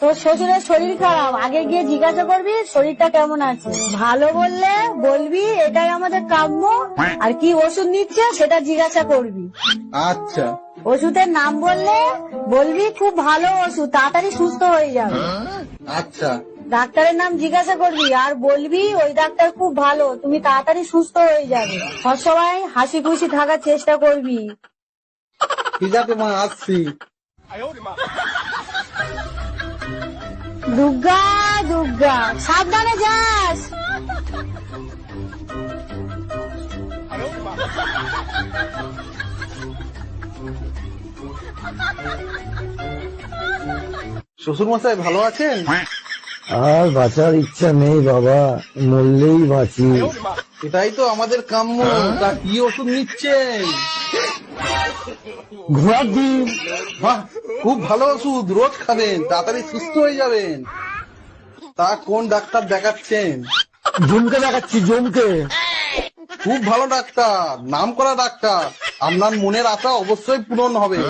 তোর শ্বশুরের শরীর খারাপ, আগে গিয়ে জিজ্ঞাসা করবি শরীরটা কেমন আছে। ভালো বললে বলবি এটাই আমাদের কাম্য, আর কি ওষুধ নিচ্ছে সেটা জিজ্ঞাসা করবি। আচ্ছা। ওষুধের নাম বললে বলবি খুব ভালো ওষুধ, তাড়াতাড়ি সুস্থ হয়ে যাবে। আচ্ছা। ডাক্তারের নাম জিজ্ঞাসা করবি আর বলবি ওই ডাক্তার খুব ভালো, তুমি তাড়াতাড়ি সুস্থ হয়ে যাবে। সবসময় হাসি খুশি থাকার চেষ্টা করবি। ঠিক আছে মা, আসছি। দুর্গা দুর্গা, সাবধানে যাস। শ্বশুর মশাই ভালো আছেন? আর বাঁচার ইচ্ছা নেই বাবা, মরলেই বাঁচি। এটাই তো আমাদের কাম্য। তা কি ওষুধ নিচ্ছেন? ঘোড়ার ডিম। বাহ, খুব ভালো ওষুধ, রোজ খাবেন, তাড়াতাড়ি সুস্থ হয়ে যাবেন। তা কোন ডাক্তার দেখাচ্ছেন? জমকে দেখাচ্ছি, জমকে। খুব ভালো ডাক্তার, নাম করা ডাক্তার। আপনার মনের আশা অবশ্যই পূরণ হবে।